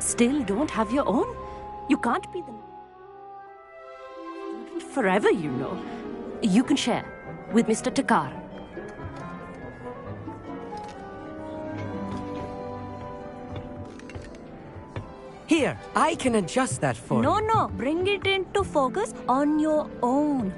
still don't have your own? You can't be the student forever, you know. You can share with Mr. Takar. Here, I can adjust that for you. No, bring it into focus on your own.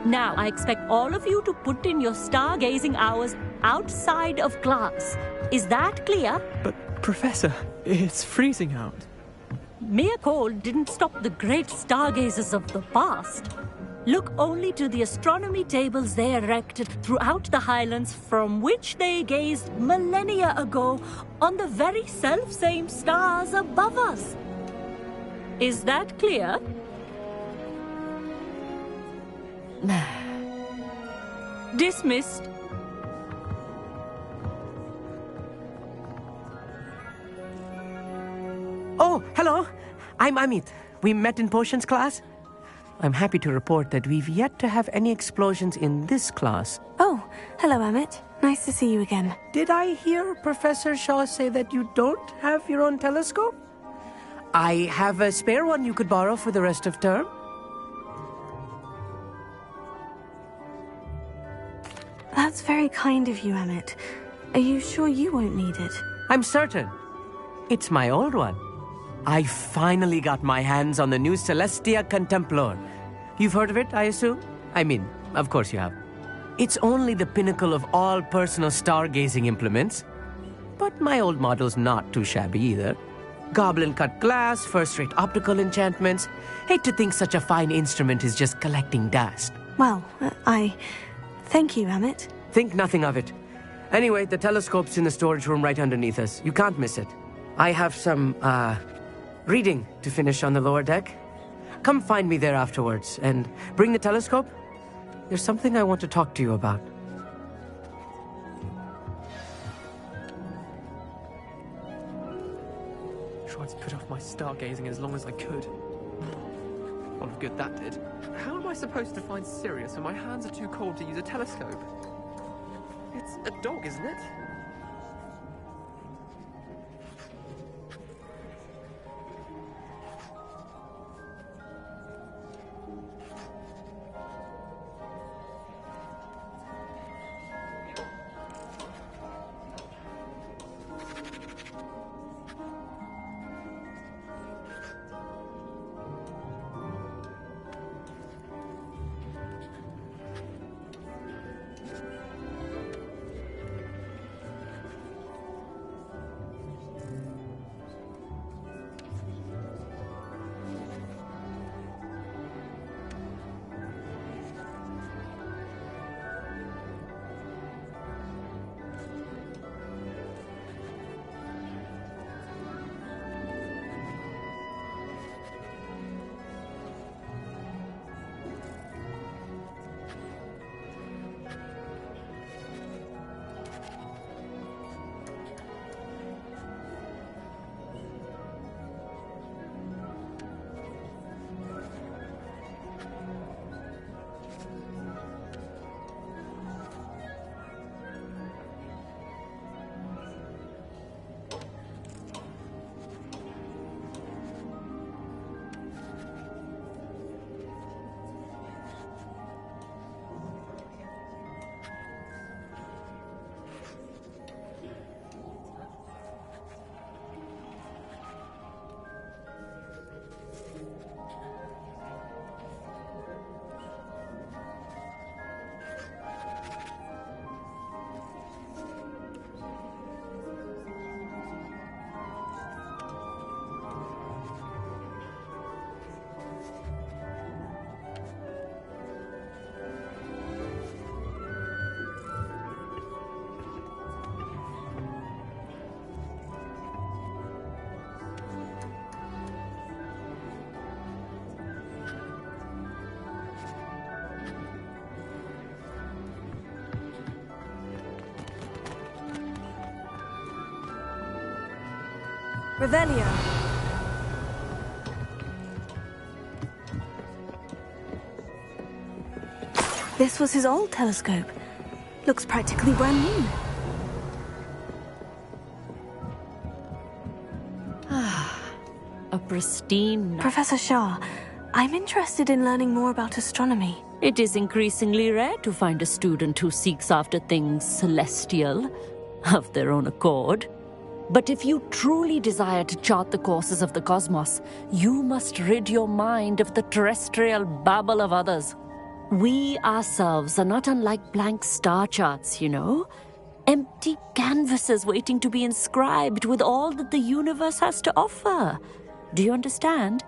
Now, I expect all of you to put in your stargazing hours outside of class. Is that clear? But, Professor, it's freezing out. Mere cold didn't stop the great stargazers of the past. Look only to the astronomy tables they erected throughout the highlands from which they gazed millennia ago on the very self-same stars above us. Is that clear? Dismissed. Oh, hello. I'm Amit. We met in potions class. I'm happy to report that we've yet to have any explosions in this class. Oh, hello, Amit. Nice to see you again. Did I hear Professor Shaw say that you don't have your own telescope? I have a spare one you could borrow for the rest of term. That's very kind of you, Amit. Are you sure you won't need it? I'm certain. It's my old one. I finally got my hands on the new Celestia Contemplor. You've heard of it, I assume? I mean, of course you have. It's only the pinnacle of all personal stargazing implements. But my old model's not too shabby either. Goblin-cut glass, first-rate optical enchantments. Hate to think such a fine instrument is just collecting dust. Well, thank you, Amit. Think nothing of it. Anyway, the telescope's in the storage room right underneath us. You can't miss it. I have some, reading to finish on the lower deck. Come find me there afterwards, and bring the telescope. There's something I want to talk to you about. Tried to put off my stargazing as long as I could. Lot of good that did. How am I supposed to find Sirius when my hands are too cold to use a telescope? It's a dog, isn't it? Revelio. This was his old telescope. Looks practically brand new. A pristine... Professor Shah, I'm interested in learning more about astronomy. It is increasingly rare to find a student who seeks after things celestial, of their own accord. But if you truly desire to chart the courses of the cosmos, you must rid your mind of the terrestrial babble of others. We ourselves are not unlike blank star charts, you know. Empty canvases waiting to be inscribed with all that the universe has to offer. Do you understand?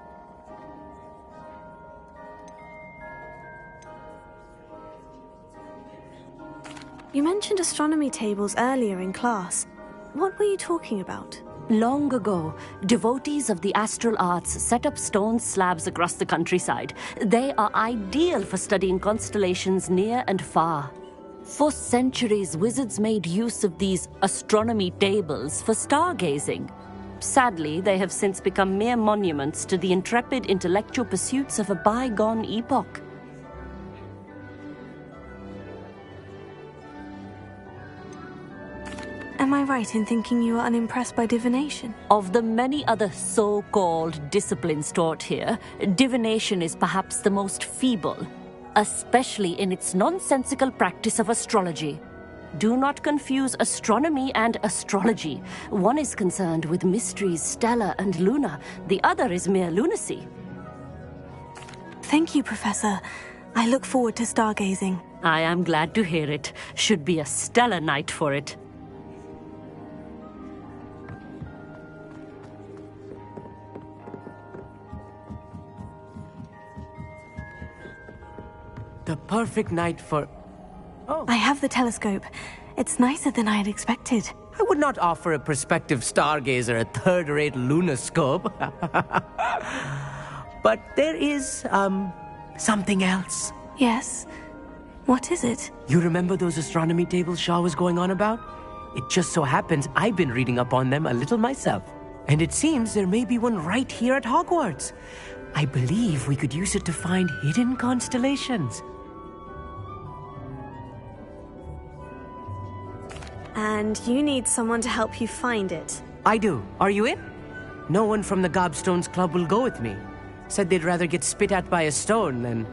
You mentioned astronomy tables earlier in class. What were you talking about? Long ago, devotees of the astral arts set up stone slabs across the countryside. They are ideal for studying constellations near and far. For centuries, wizards made use of these astronomy tables for stargazing. Sadly, they have since become mere monuments to the intrepid intellectual pursuits of a bygone epoch. Am I right in thinking you are unimpressed by divination? Of the many other so-called disciplines taught here, divination is perhaps the most feeble, especially in its nonsensical practice of astrology. Do not confuse astronomy and astrology. One is concerned with mysteries stellar and lunar, the other is mere lunacy. Thank you, Professor. I look forward to stargazing. I am glad to hear it. Should be a stellar night for it. The perfect night for... Oh. I have the telescope. It's nicer than I had expected. I would not offer a prospective stargazer a third-rate lunoscope. But there is, something else. Yes? What is it? You remember those astronomy tables Shaw was going on about? It just so happens I've been reading up on them a little myself. And it seems there may be one right here at Hogwarts. I believe we could use it to find hidden constellations. And you need someone to help you find it. I do. Are you in? No one from the Gobstones Club will go with me. Said they'd rather get spit at by a stone than...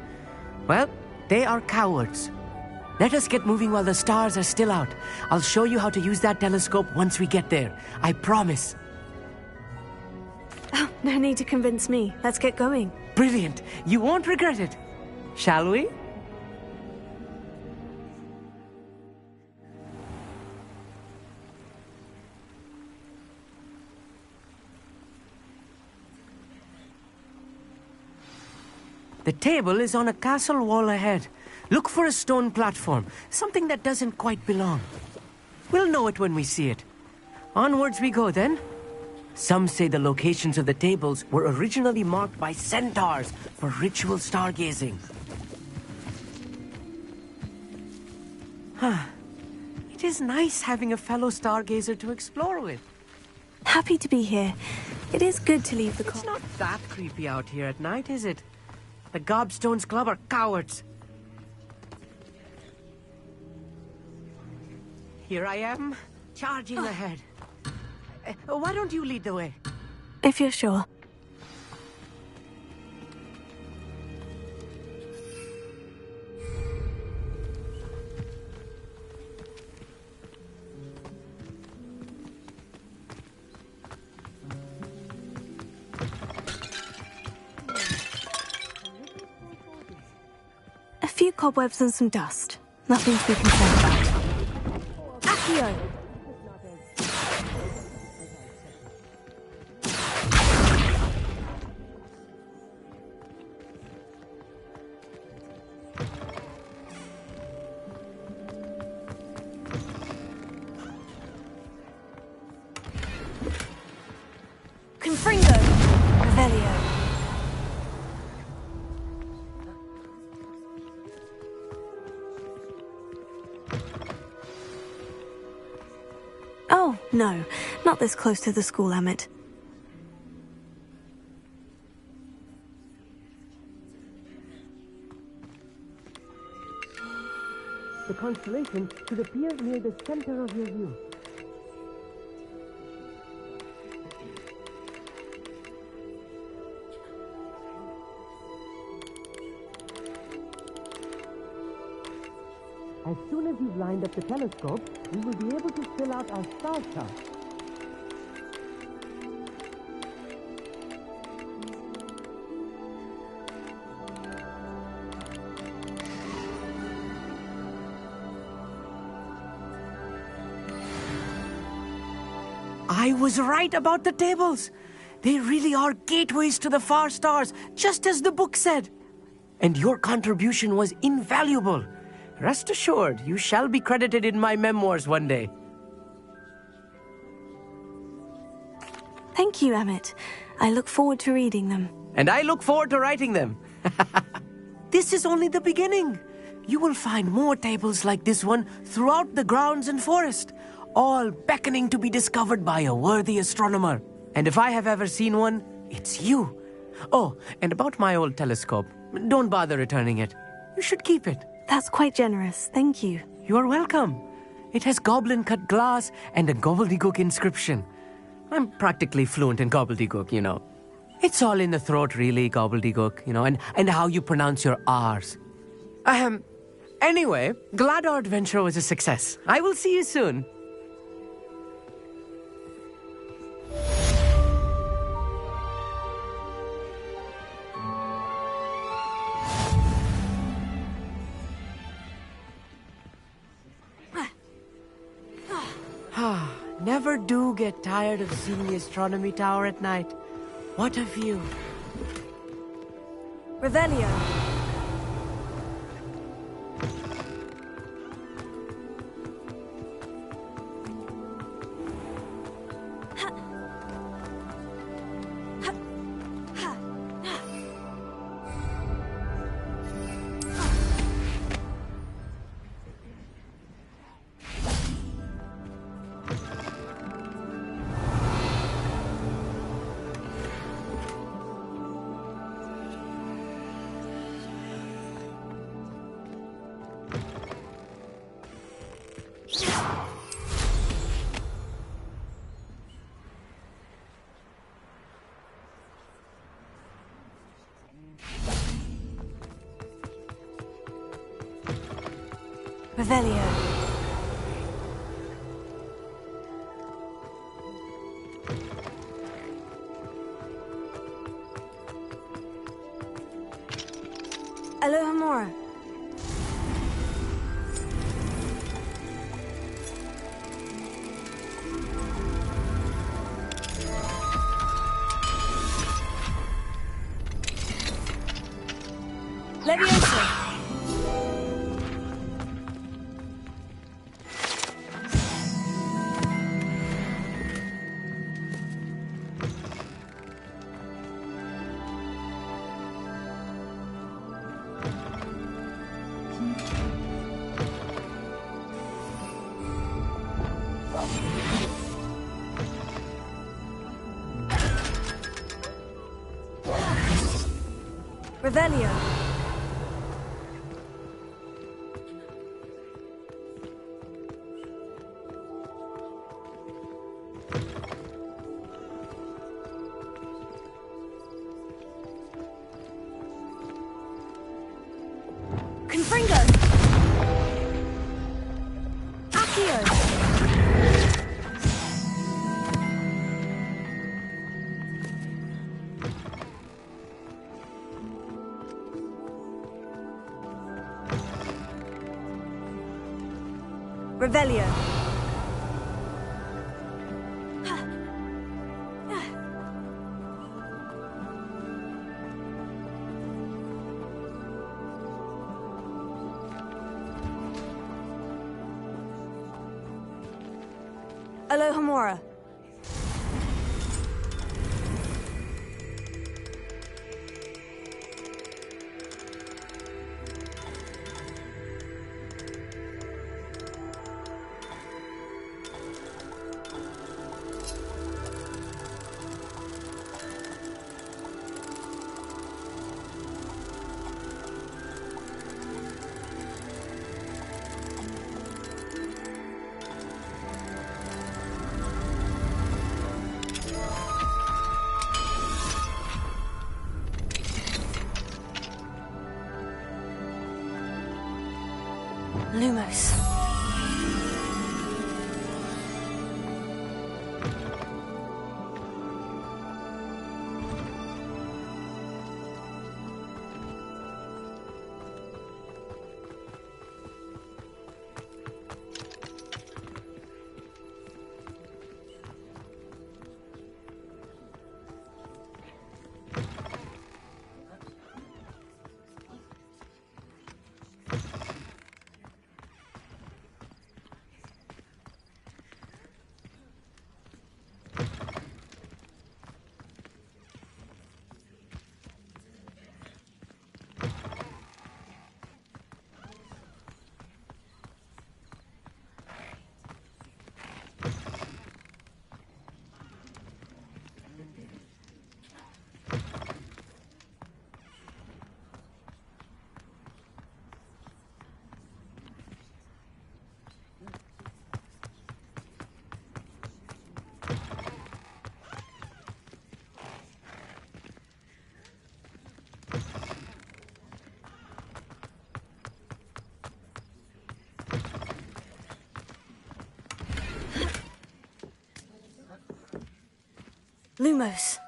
Well, they are cowards. Let us get moving while the stars are still out. I'll show you how to use that telescope once we get there. I promise. Oh, no need to convince me. Let's get going. Brilliant. You won't regret it. Shall we? The table is on a castle wall ahead. Look for a stone platform, something that doesn't quite belong. We'll know it when we see it. Onwards we go then. Some say the locations of the tables were originally marked by centaurs for ritual stargazing. It is nice having a fellow stargazer to explore with. Happy to be here. It is good to leave the It's not that creepy out here at night, is it? The Gobstones Club are cowards. Here I am, charging ahead. Why don't you lead the way? If you're sure. A few cobwebs and some dust. Nothing to be concerned about. Accio! Confringo! Revelio! Oh, no. Not this close to the school, Emmett. The constellation should appear near the center of your view. As soon as you've lined up the telescope, we will be able to fill out our star chart. I was right about the tables. They really are gateways to the far stars, just as the book said. And your contribution was invaluable. Rest assured, you shall be credited in my memoirs one day. Thank you, Emmett. I look forward to reading them. And I look forward to writing them. This is only the beginning. you will find more tables like this one throughout the grounds and forest, all beckoning to be discovered by a worthy astronomer. And if I have ever seen one, it's you. Oh, and about my old telescope, don't bother returning it. You should keep it. That's quite generous, thank you. You're welcome. It has goblin-cut glass and a gobbledygook inscription. I'm practically fluent in gobbledygook, you know. It's all in the throat, really, gobbledygook, you know, and how you pronounce your R's. Anyway, glad our adventure was a success. I will see you soon. Never do get tired of seeing the astronomy tower at night. What a view. Revelio. Revelio. Alohomora. Leviosa. Revelio. Confringo. Accio. Revelio. Alohomora. Lumos. Lumos.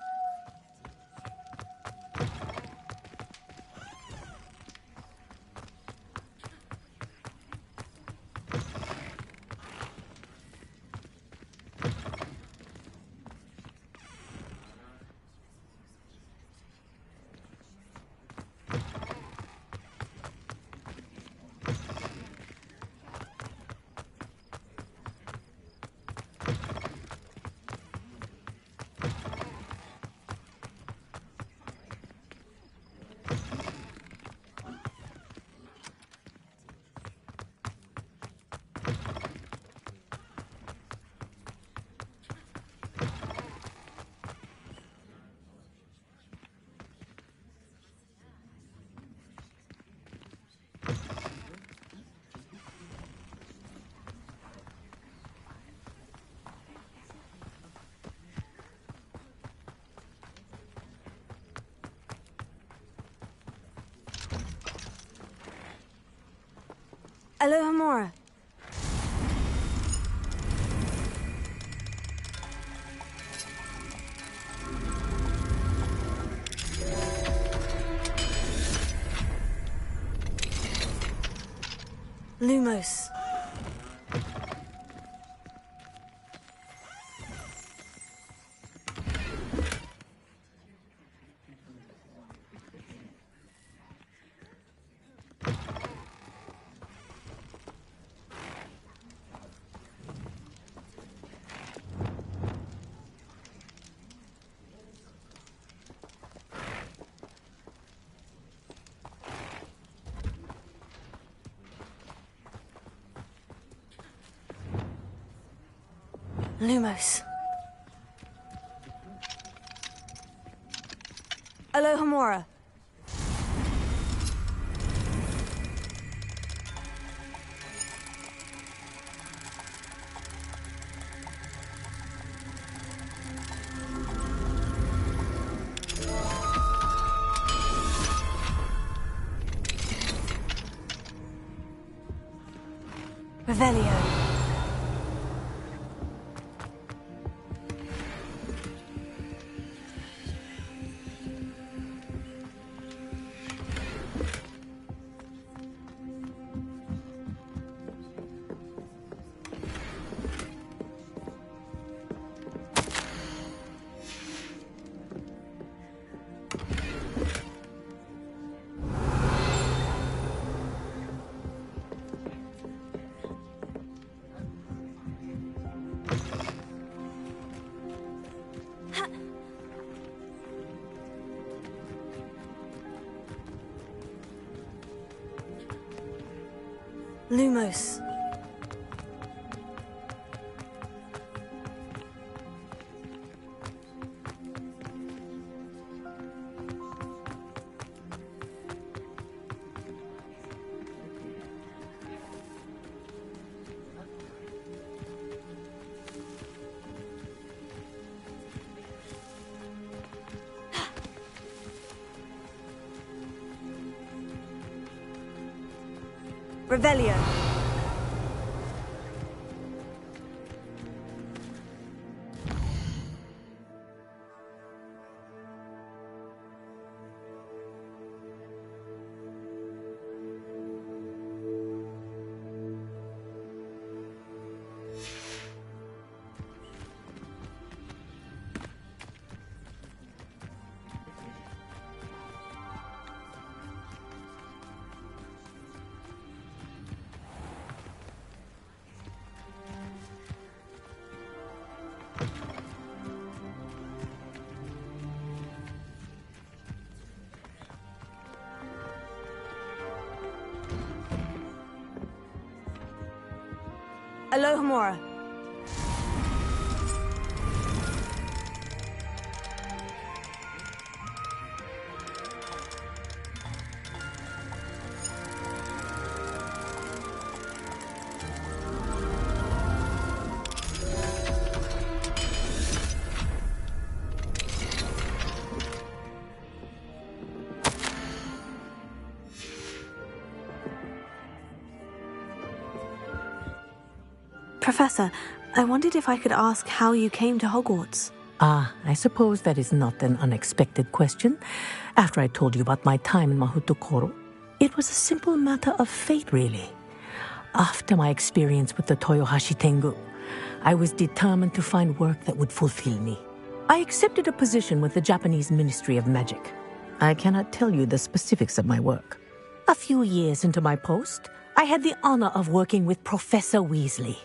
Alohomora. Lumos. Lumos. Alohomora. Revelio. Lumos. Revelio. Alohomora. Professor, I wondered if I could ask how you came to Hogwarts. I suppose that is not an unexpected question. After I told you about my time in Mahutokoro, it was a simple matter of fate, really. After my experience with the Toyohashi Tengu, I was determined to find work that would fulfill me. I accepted a position with the Japanese Ministry of Magic. I cannot tell you the specifics of my work. A few years into my post, I had the honor of working with Professor Weasley,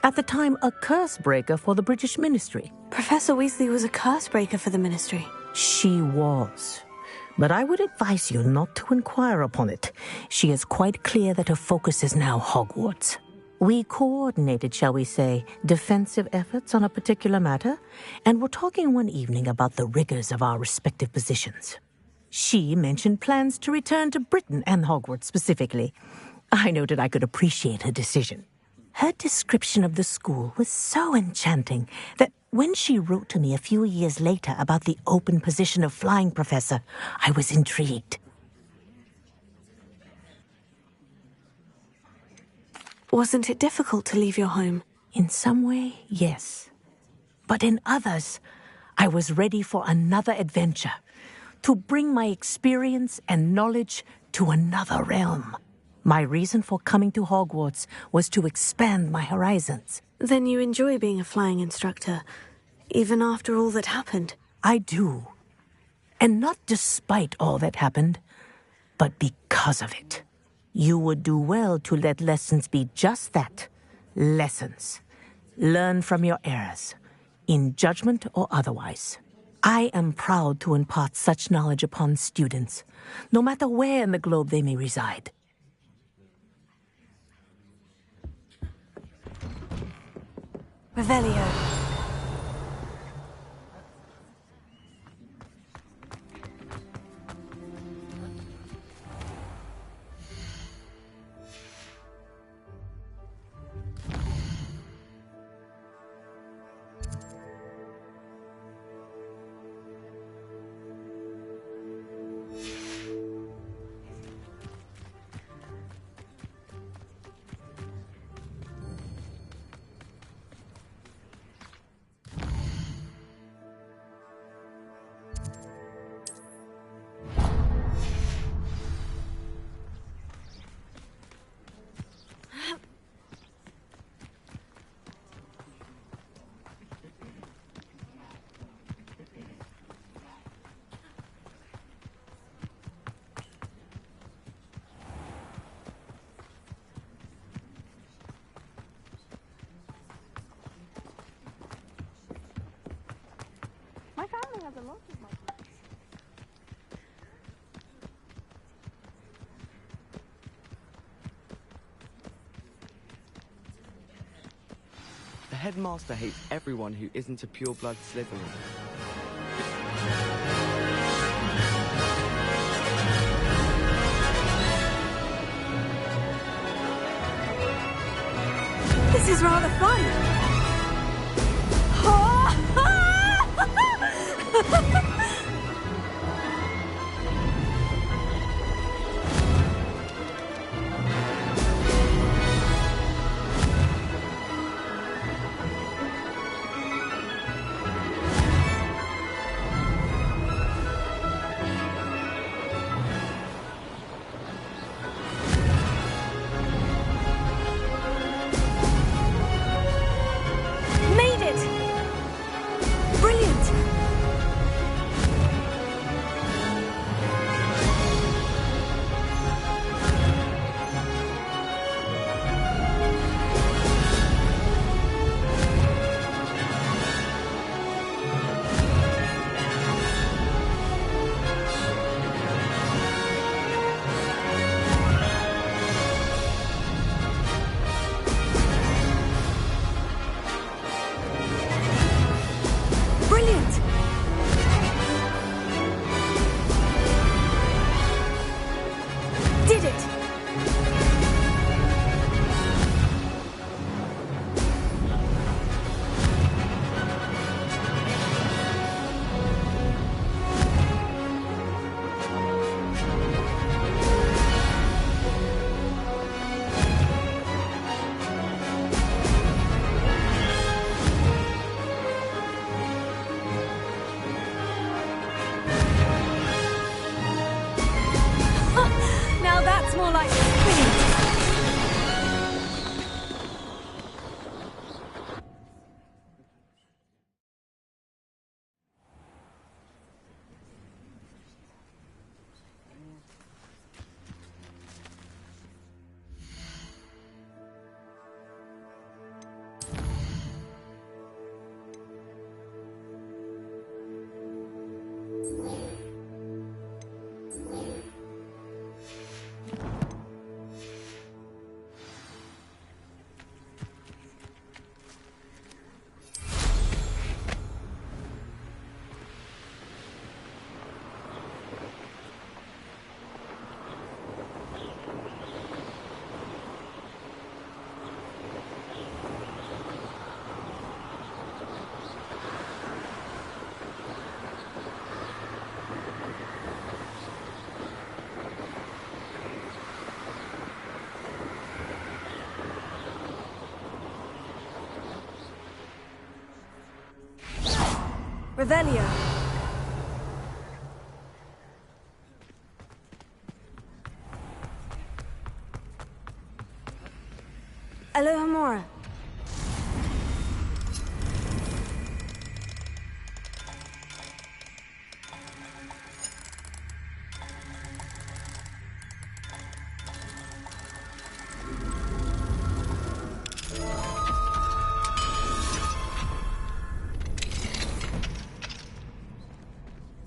at the time a curse breaker for the British Ministry. Professor Weasley was a curse breaker for the Ministry. She was. But I would advise you not to inquire upon it. She is quite clear that her focus is now Hogwarts. We coordinated, shall we say, defensive efforts on a particular matter, and were talking one evening about the rigors of our respective positions. She mentioned plans to return to Britain and Hogwarts specifically. I noted I could appreciate her decision. Her description of the school was so enchanting that when she wrote to me a few years later about the open position of flying professor, I was intrigued. Wasn't it difficult to leave your home? In some way, yes. But in others, I was ready for another adventure, to bring my experience and knowledge to another realm. My reason for coming to Hogwarts was to expand my horizons. Then you enjoy being a flying instructor, even after all that happened? I do. And not despite all that happened, but because of it. You would do well to let lessons be just that, lessons. Learn from your errors, in judgment or otherwise. I am proud to impart such knowledge upon students, no matter where in the globe they may reside. Revelio. My family has a lot of money. The headmaster hates everyone who isn't a pure-blood Slytherin. This is rather fun. Revelio. Alohomora.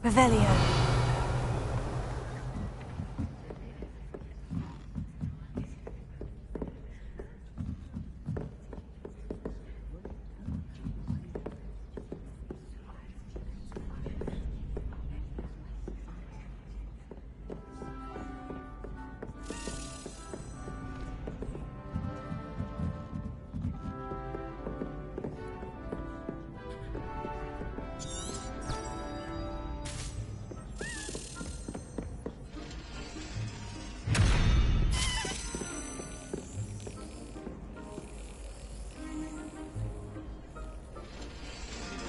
Revelio.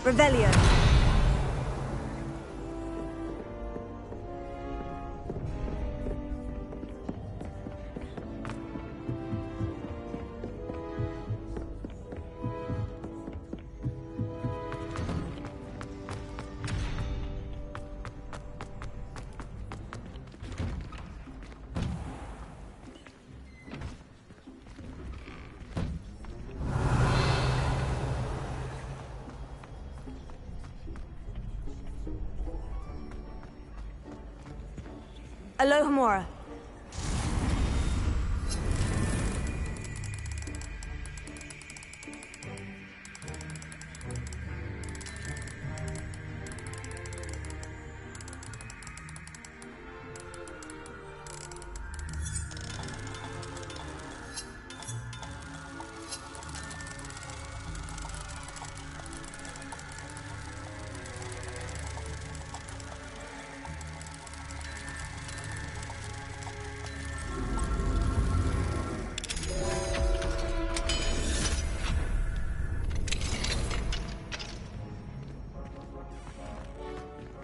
Revelio. Alohomora.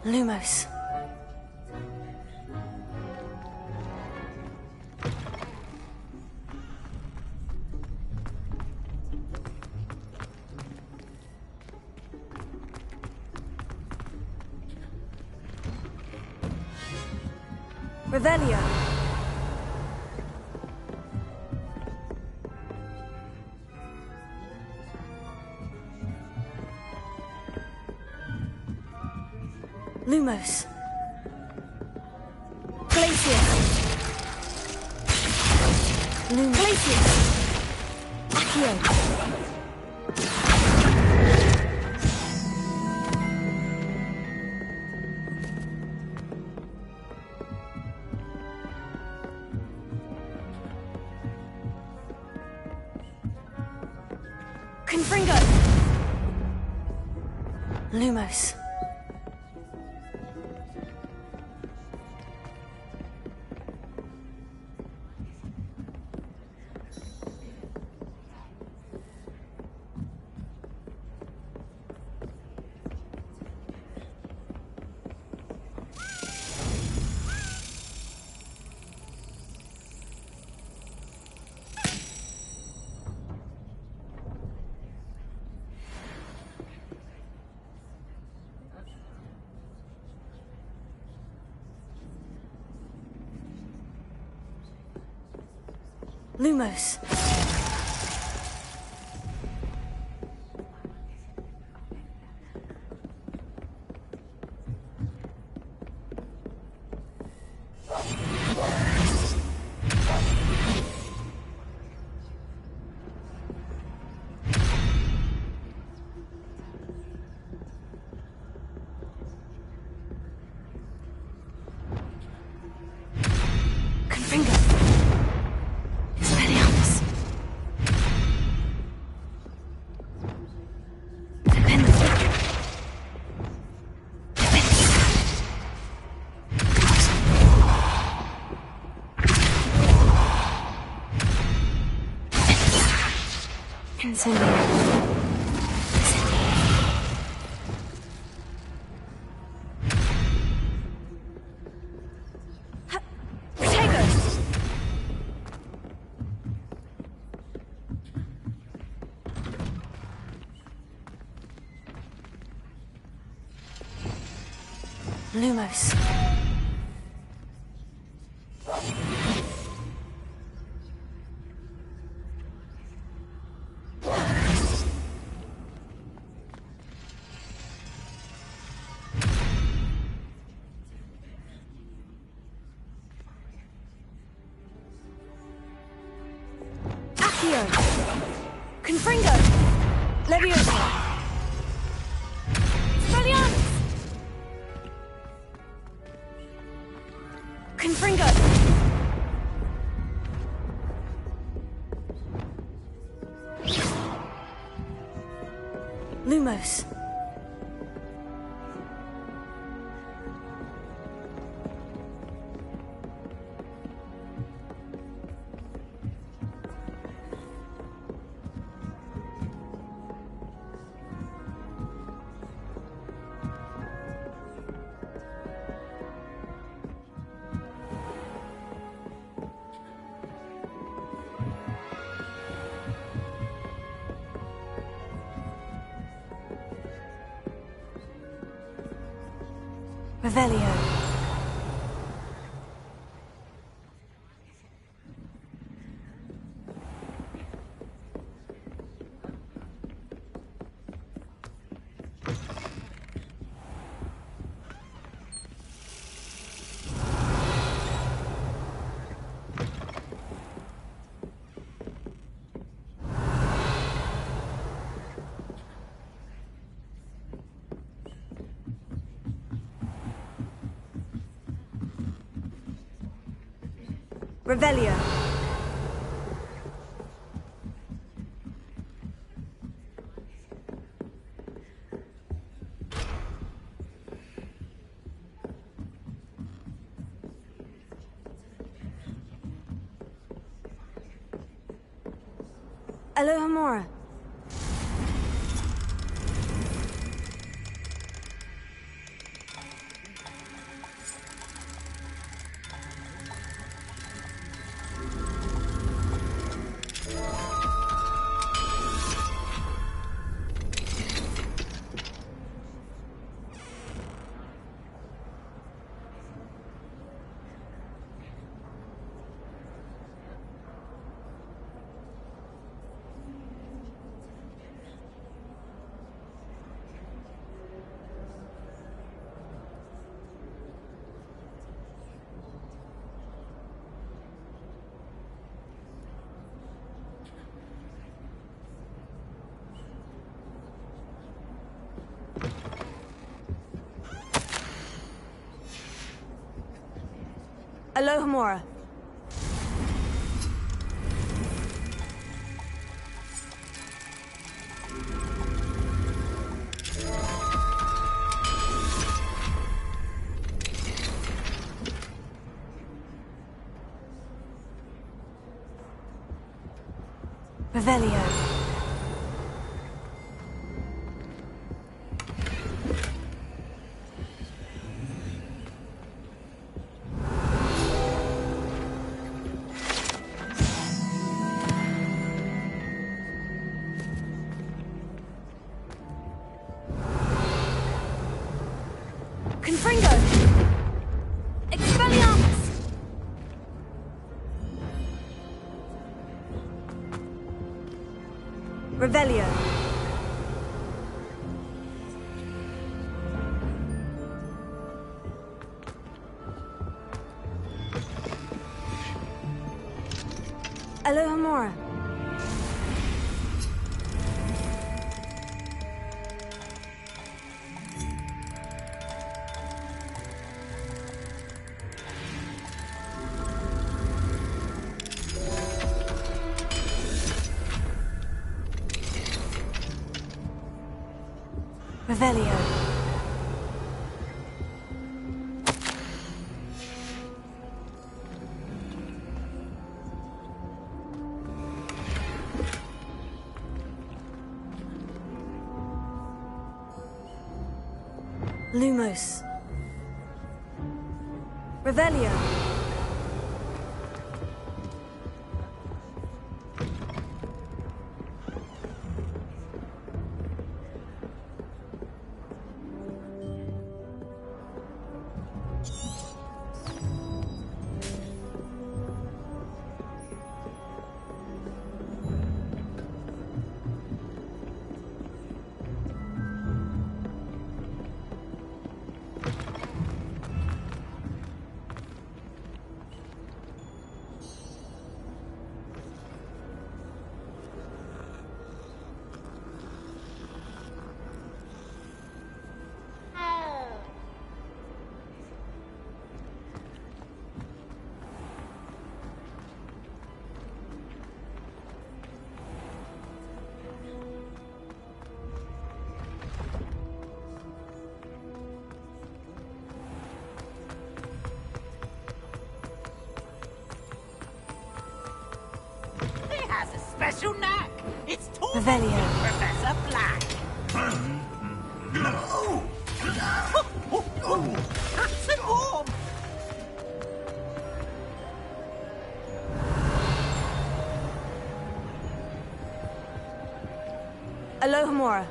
Lumos. Revelio. Lumos. Glacier. Lumos. Glacier. Accio. Confringo. Lumos. Lumos. Confringo. Expelliarmus. Incendio. Lumos. Accio. Confringo. Leviosa. Expelliarmus. Confringo. Lumos. Revelio. Revelio. Alohomora. Alohomora. Revelio. Confringo! Expelliarmus! Revelio. Alohomora. Revelio. Lumos. Revelio. special knack. It's talking Revelio. to Professor Black. Hot and warm. Alohomora.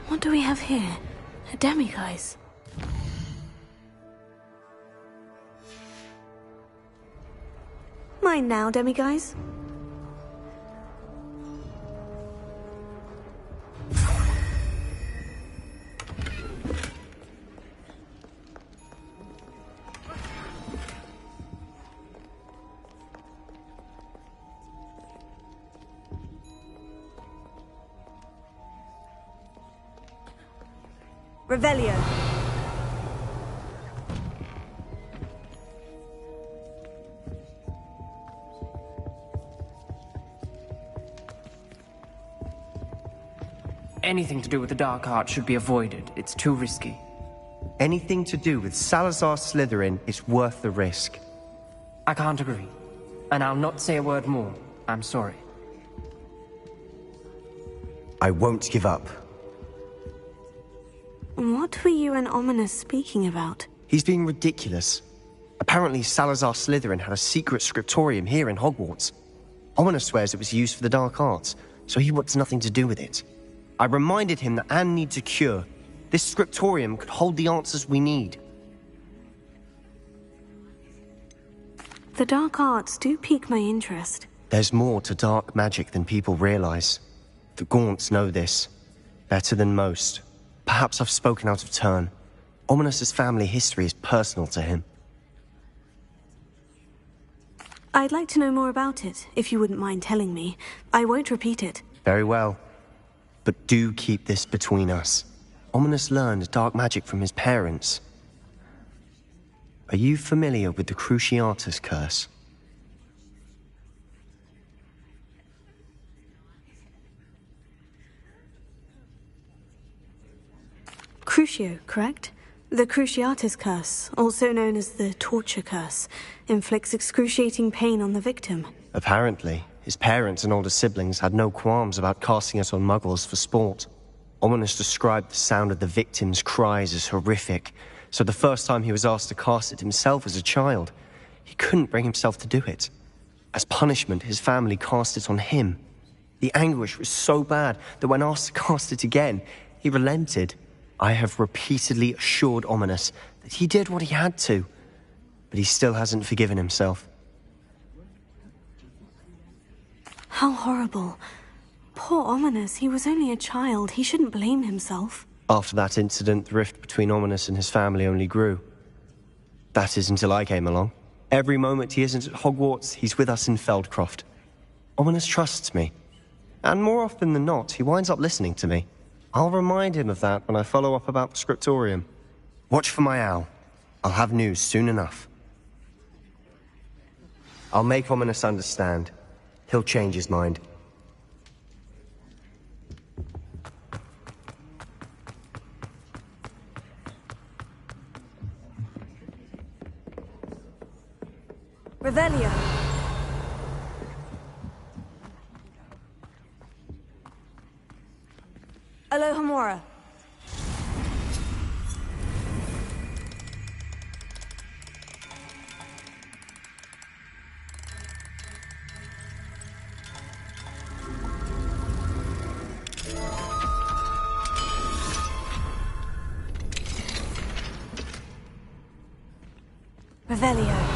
What do we have here? A demiguise. Mine now, demiguise. Revelio. Anything to do with the dark art should be avoided. It's too risky. Anything to do with Salazar Slytherin is worth the risk. I can't agree. And I'll not say a word more. I'm sorry. I won't give up. What were you and Ominous speaking about? He's being ridiculous. Apparently Salazar Slytherin had a secret scriptorium here in Hogwarts. Ominous swears it was used for the dark arts, so he wants nothing to do with it. I reminded him that Anne needs a cure. This scriptorium could hold the answers we need. The dark arts do pique my interest. There's more to dark magic than people realize. The Gaunts know this. Better than most. Perhaps I've spoken out of turn. Ominous's family history is personal to him. I'd like to know more about it, if you wouldn't mind telling me. I won't repeat it. Very well. But do keep this between us. Ominous learned dark magic from his parents. Are you familiar with the Cruciatus curse? Crucio, correct? The Cruciatus curse, also known as the torture curse, inflicts excruciating pain on the victim. Apparently, his parents and older siblings had no qualms about casting it on muggles for sport. Ominous described the sound of the victim's cries as horrific, so the first time he was asked to cast it himself as a child, he couldn't bring himself to do it. As punishment, his family cast it on him. The anguish was so bad that when asked to cast it again, he relented. I have repeatedly assured Ominous that he did what he had to, but he still hasn't forgiven himself. How horrible. Poor Ominous, he was only a child. He shouldn't blame himself. After that incident, the rift between Ominous and his family only grew. That is until I came along. Every moment he isn't at Hogwarts, he's with us in Feldcroft. Ominous trusts me. And more often than not, he winds up listening to me. I'll remind him of that when I follow up about the scriptorium. Watch for my owl. I'll have news soon enough. I'll make Ominous understand. He'll change his mind. Revelio. Alohomora. Revelio.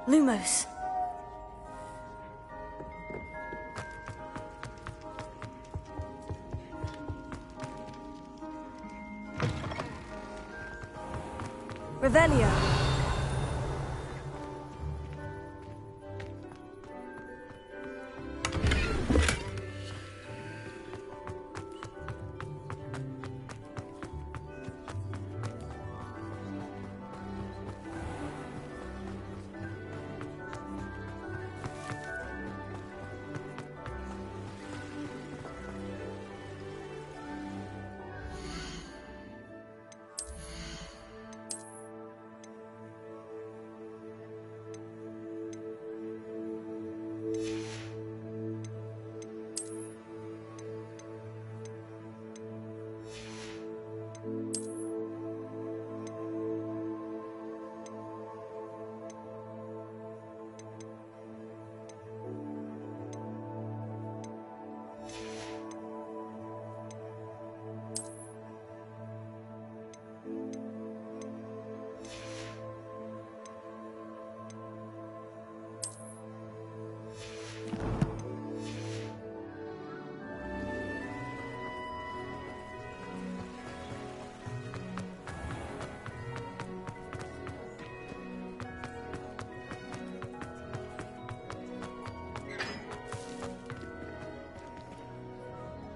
Lumos. Revelio.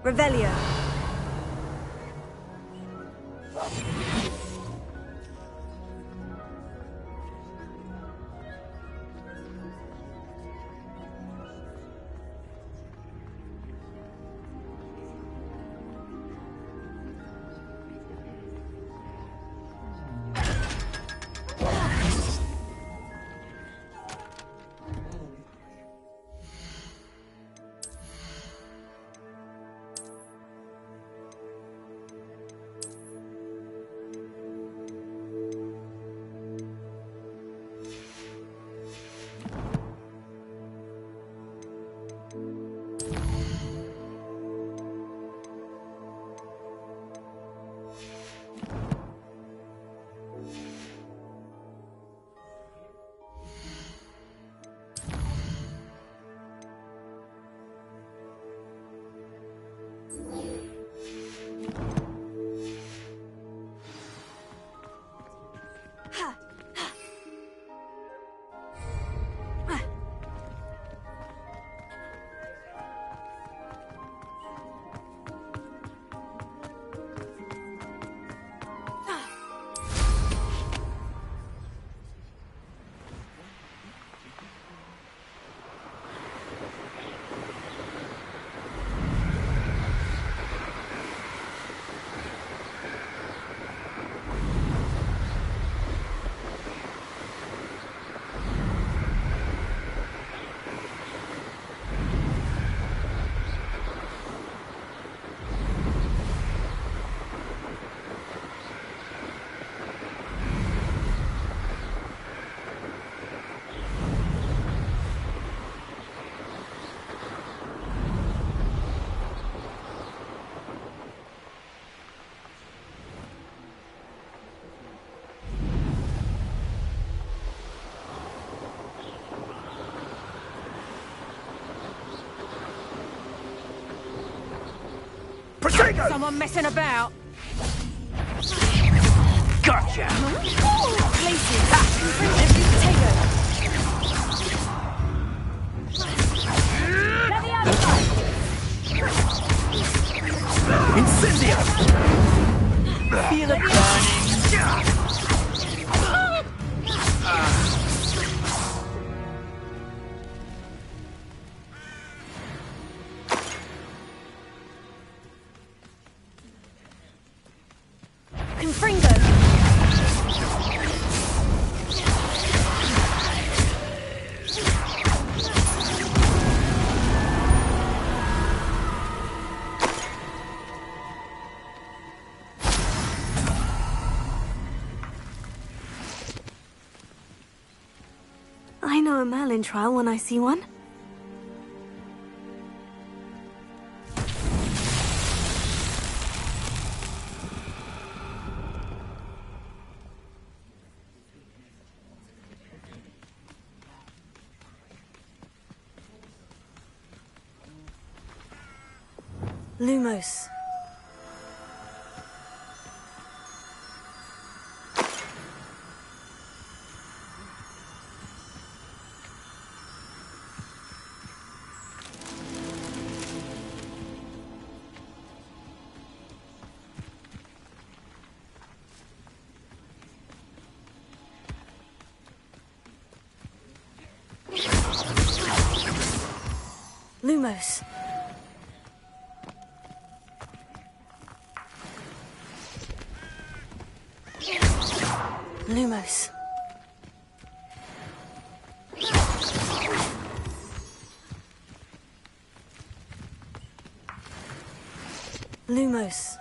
Revelio. Someone messing about. Gotcha! Incendio! Feel it burning! I know a Merlin trial when I see one. Lumos. Lumos. Lumos. Lumos.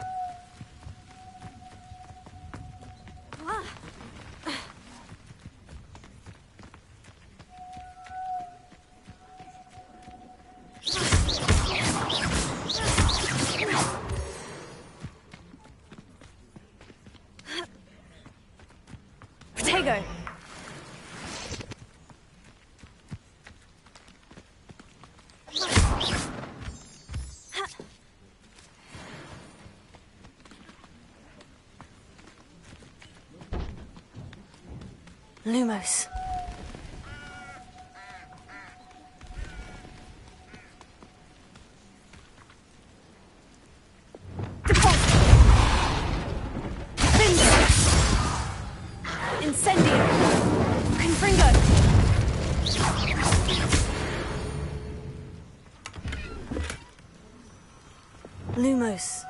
Protego. Lumos. Incendio! Confringo! Lumos.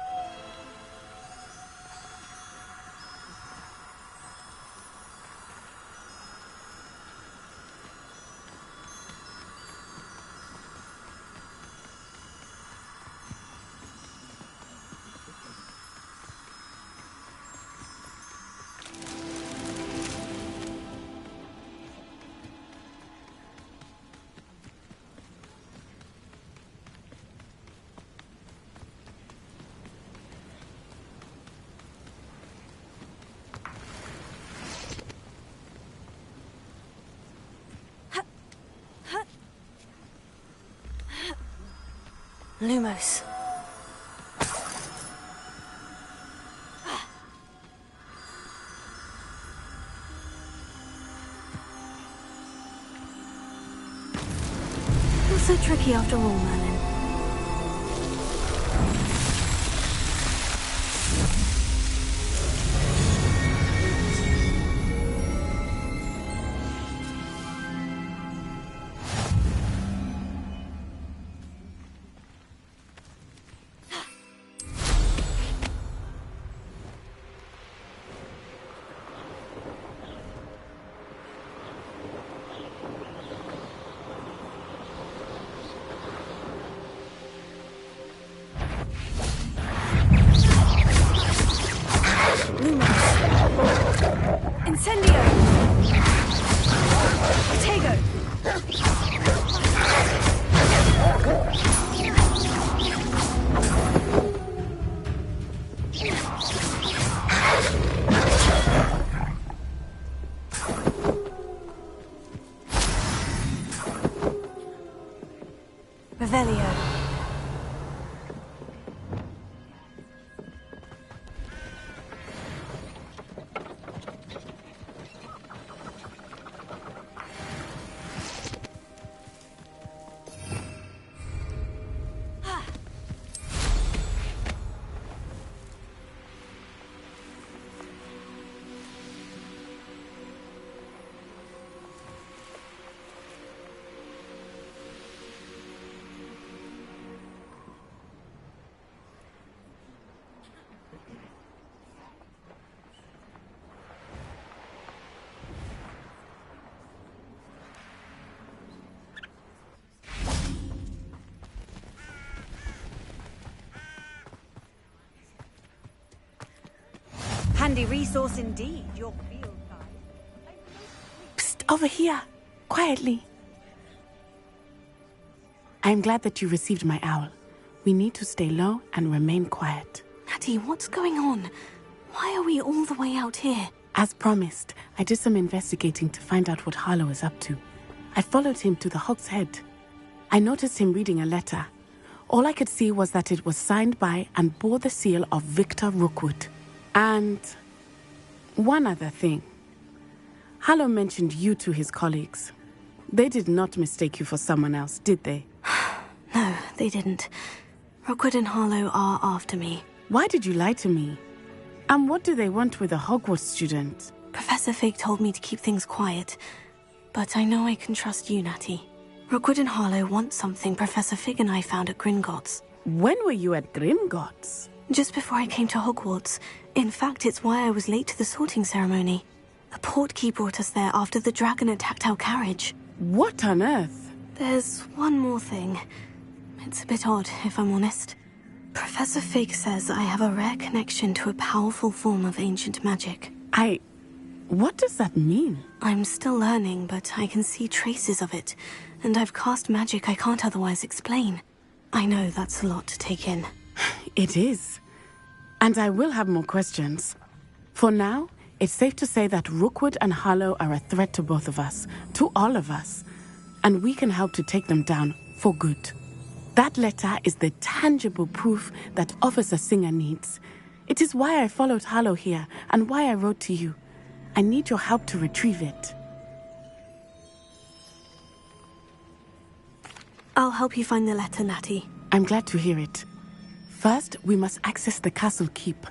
Lumos. Not so tricky after all, Merlin. Incendio! Protego! Revelio. Handy resource indeed, your field guide. Psst, over here. Quietly. I'm glad that you received my owl. We need to stay low and remain quiet. Natty, what's going on? Why are we all the way out here? As promised, I did some investigating to find out what Harlow is up to. I followed him to the Hog's Head. I noticed him reading a letter. All I could see was that it was signed by and bore the seal of Victor Rookwood. And one other thing. Harlow mentioned you to his colleagues. They did not mistake you for someone else, did they? No, they didn't. Rookwood and Harlow are after me. Why did you lie to me? And what do they want with a Hogwarts student? Professor Fig told me to keep things quiet, but I know I can trust you, Natty. Rookwood and Harlow want something Professor Fig and I found at Gringotts. When were you at Gringotts? Just before I came to Hogwarts. In fact, it's why I was late to the sorting ceremony. The portkey brought us there after the dragon attacked our carriage. What on earth? There's one more thing. It's a bit odd, if I'm honest. Professor Fig says I have a rare connection to a powerful form of ancient magic. What does that mean? I'm still learning, but I can see traces of it, and I've cast magic I can't otherwise explain. I know that's a lot to take in. It is. And I will have more questions. For now, it's safe to say that Rookwood and Harlow are a threat to both of us, to all of us. And we can help to take them down for good. That letter is the tangible proof that Officer Singer needs. It is why I followed Harlow here and why I wrote to you. I need your help to retrieve it. I'll help you find the letter, Natty. I'm glad to hear it. First, we must access the castle keep.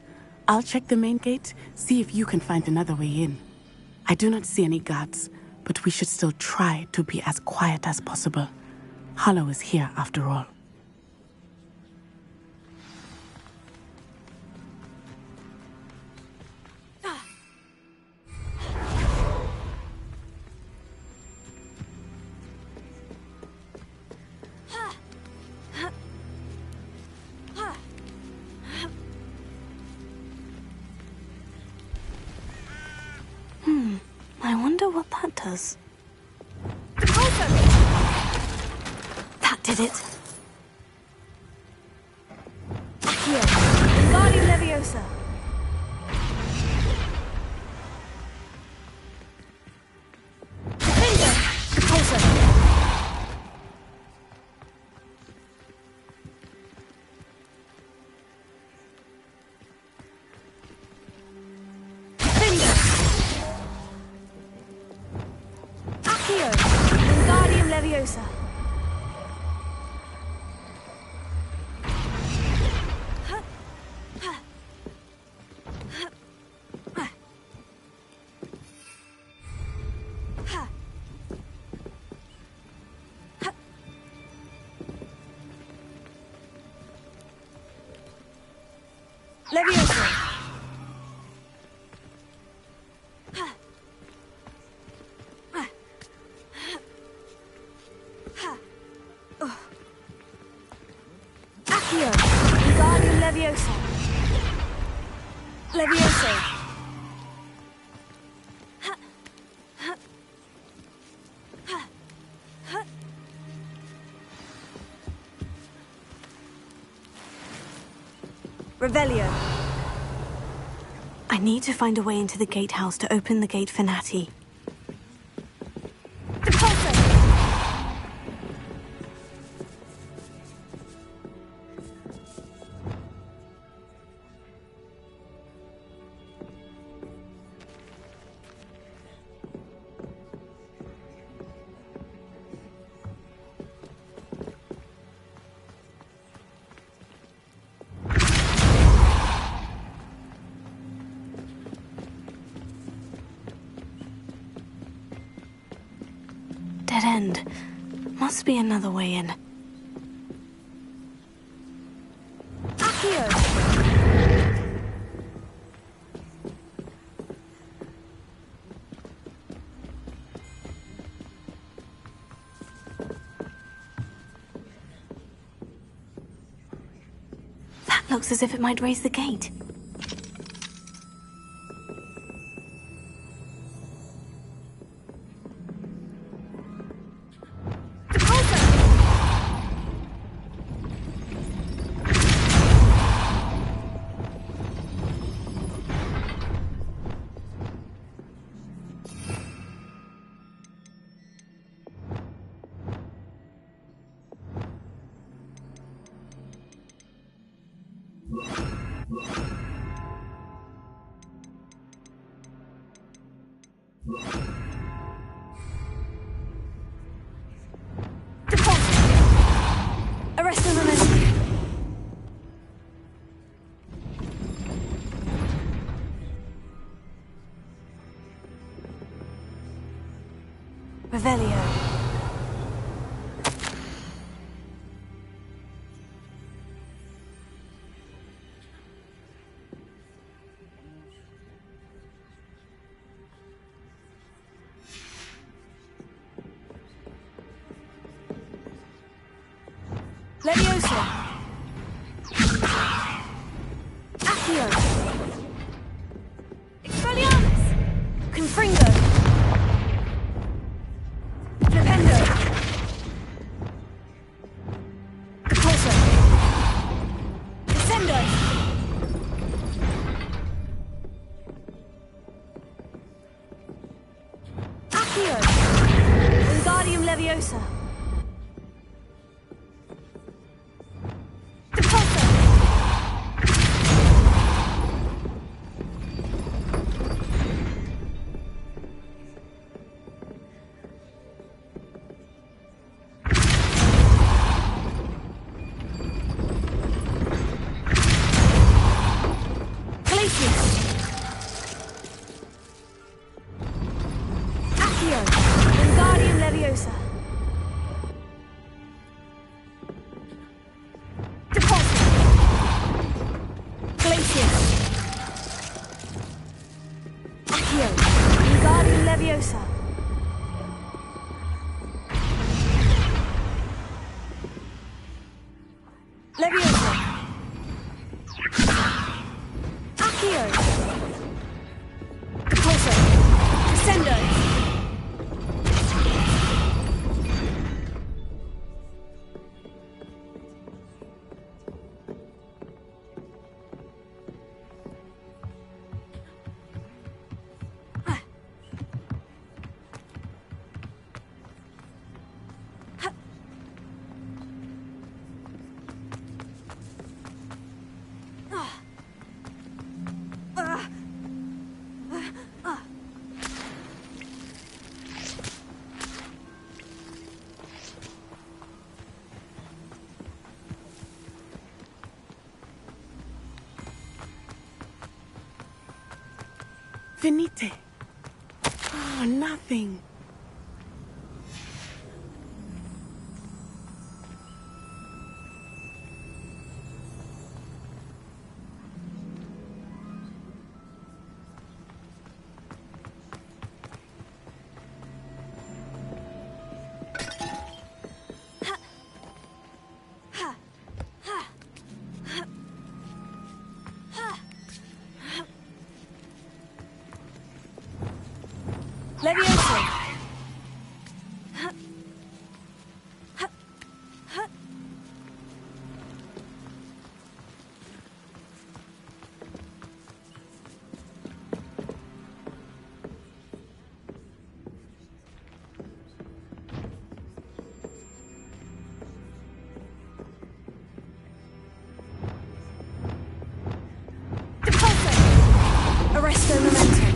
I'll check the main gate, see if you can find another way in. I do not see any guards, but we should still try to be as quiet as possible. Harlow is here after all. I wonder what that does. That did it. Accio, Wingardium Leviosa. Defender, Repulsor. Defender. Accio, Wingardium Leviosa. Leviosa. Accio, Wingardium Leviosa. Leviosa. Revelio. I need to find a way into the gatehouse to open the gate for Natty. Repulsor. Dead end. Must be another way in. Accio. That looks as if it might raise the gate. Arrest the momentum. Revelio. Levioso. Accio. Expelliarmus. Confringo. Flipendo. Repulsor. Descendo. Accio. Wingardium Leviosa. Accio. Wingardium Leviosa. Repulsor. Glacius. Accio. Wingardium Leviosa. Leviosa. Accio. Repulsor. Descendo. Finite. Oh, nothing. Levioso. Repulsor. Arresto momentum.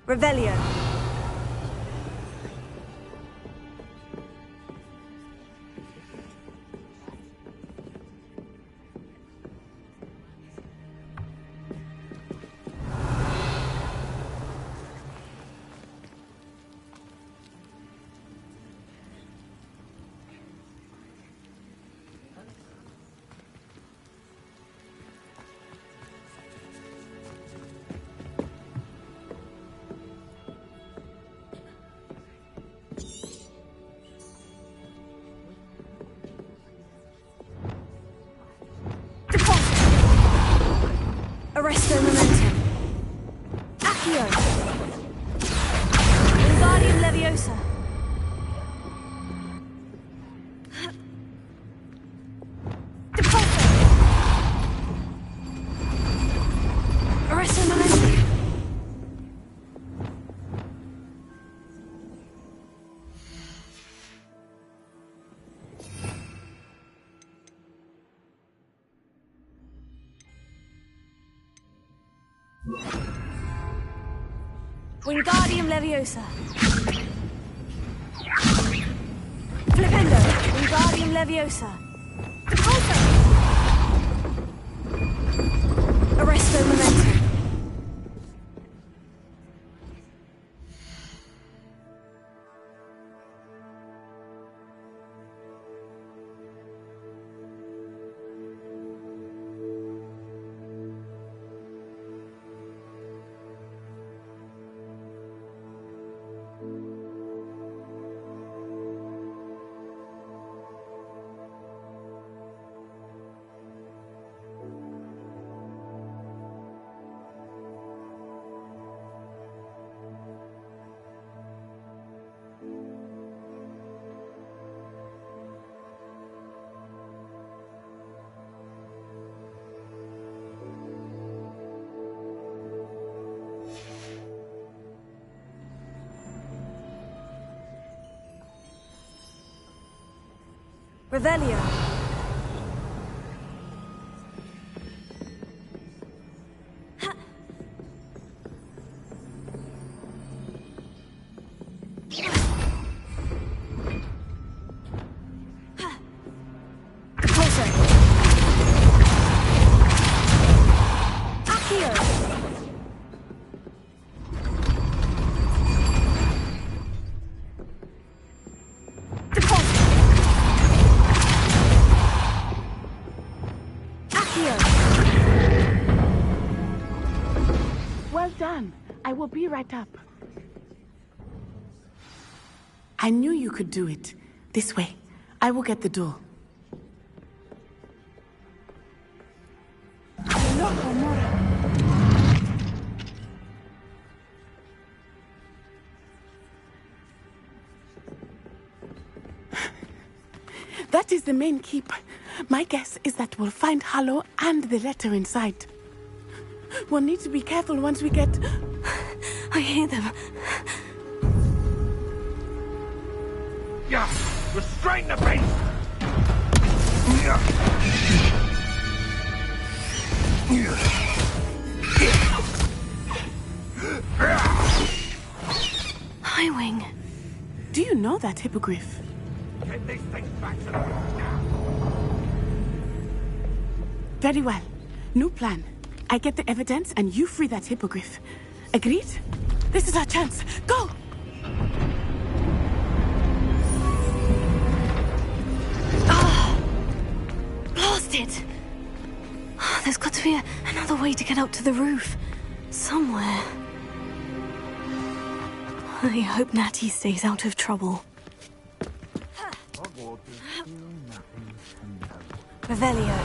Revelio. Arresto momentum. Accio. Wingardium Leviosa. Depulso. Arresto momentum. Wingardium Leviosa. Flipendo. Wingardium Leviosa. Depulso. Arresto momentum. Revelio. Depulso. Accio. Well done. I will be right up. I knew you could do it. This way. I will get the door. Loco, Mora. That is the main keep. My guess is that we'll find Hallow and the letter inside. We'll need to be careful once we get... I hear them. Yeah, restrain the beast! Highwing. Do you know that hippogriff? Get these things back to the road now. Very well. New plan. I get the evidence and you free that hippogriff. Agreed? This is our chance. Go! Blasted! There's got to be another way to get up to the roof. Somewhere. I hope Natty stays out of trouble. Revelio.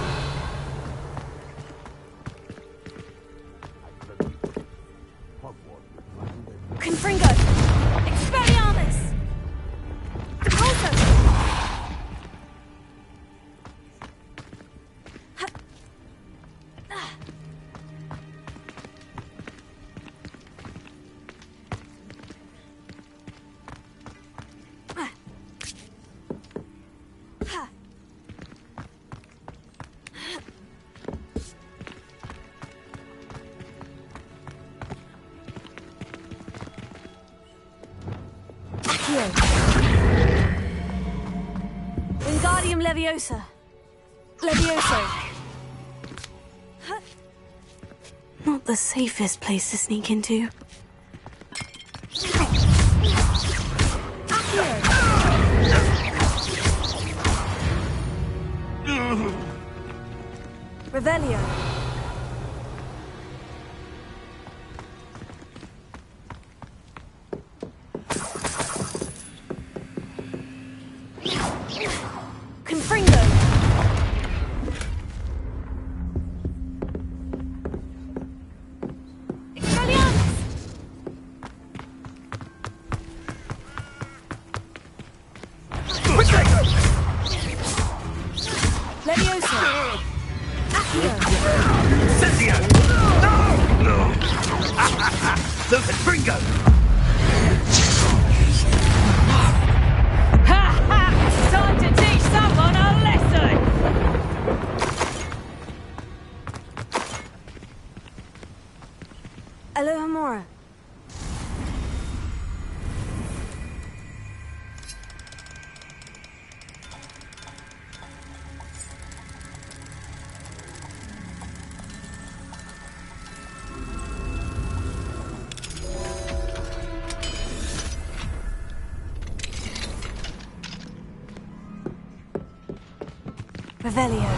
Confringo! Expelliarmus! Depulso! Accio. Wingardium Leviosa. Levioso. Not the safest place to sneak into. Revelio. Confringo. Expelliarmus. Leviosa. Accio. Incendio! No! Look at Fringo! Time to teach someone a lesson! Alohomora. Revelio.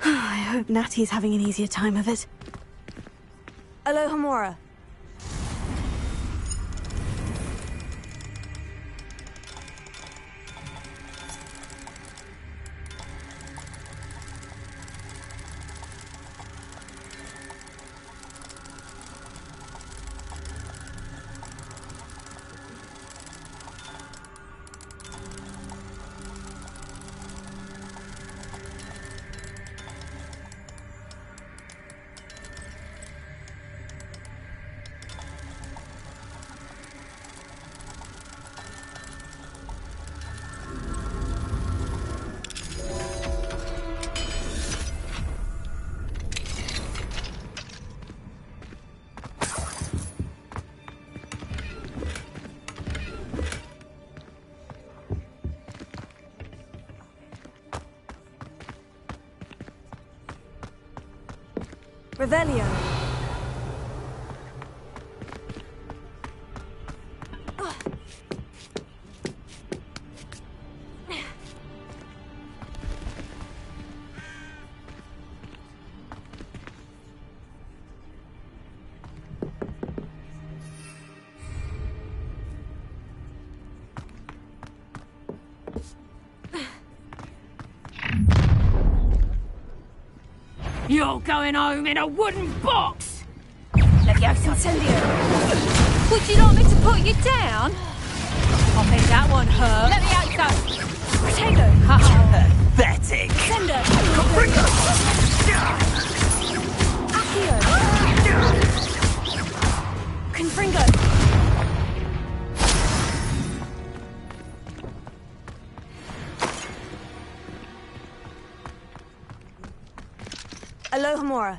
I hope Natty's having an easier time of it. Alohomora. Revelio. You're going home in a wooden box! Leviosa. Incendio. Would you like me to put you down? I think that one hurt. Let me out go. Protego. Pathetic! Sender. Accio. Confringo. Alohomora.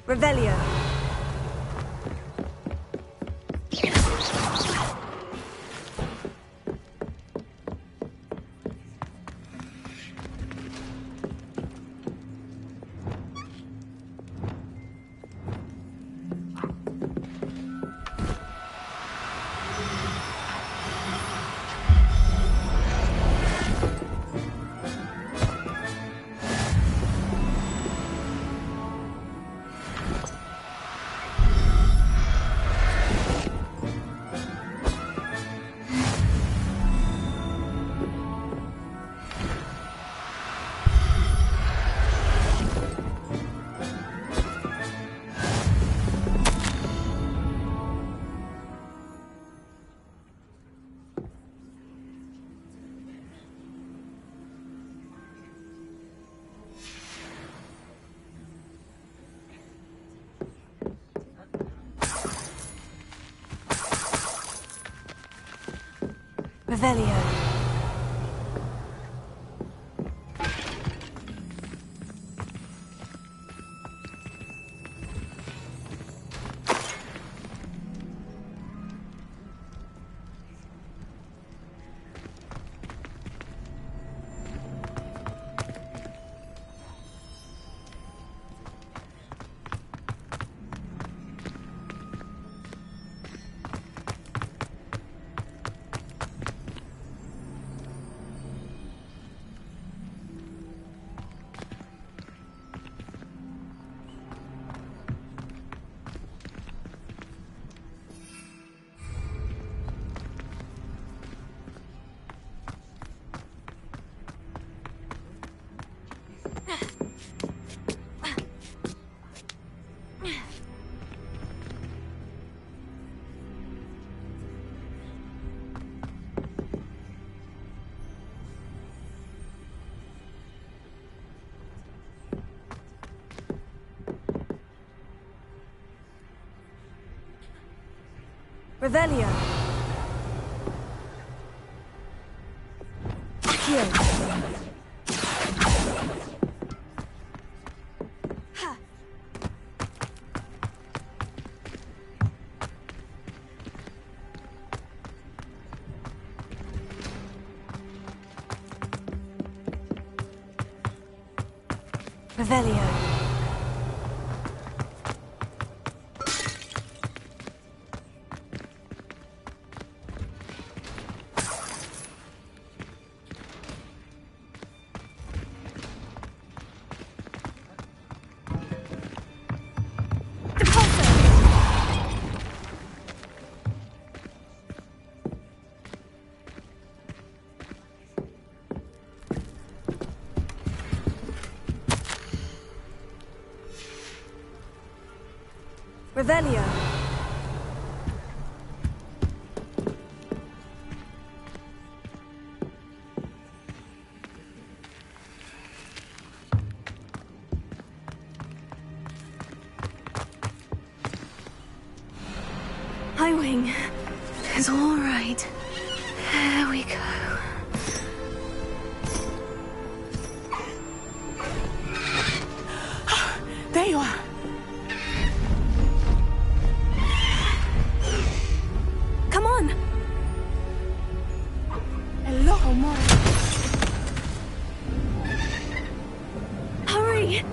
Revelio. Revelio. Revelio. Here. Revelio. Revelio. Highwing is all right. There we go. There you are. Come on. Hello, more. Hurry.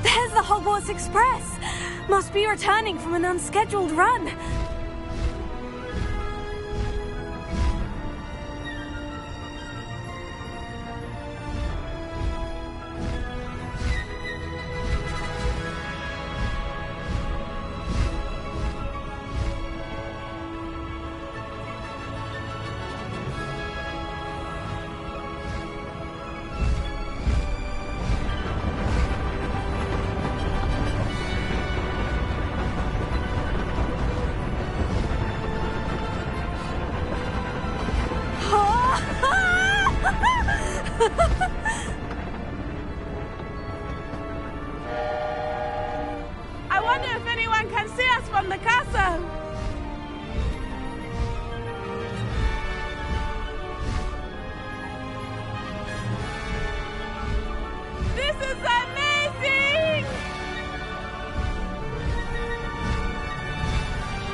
There's the Hogwarts Express! Must be returning from an unscheduled run. I wonder if anyone can see us from the castle. This is amazing!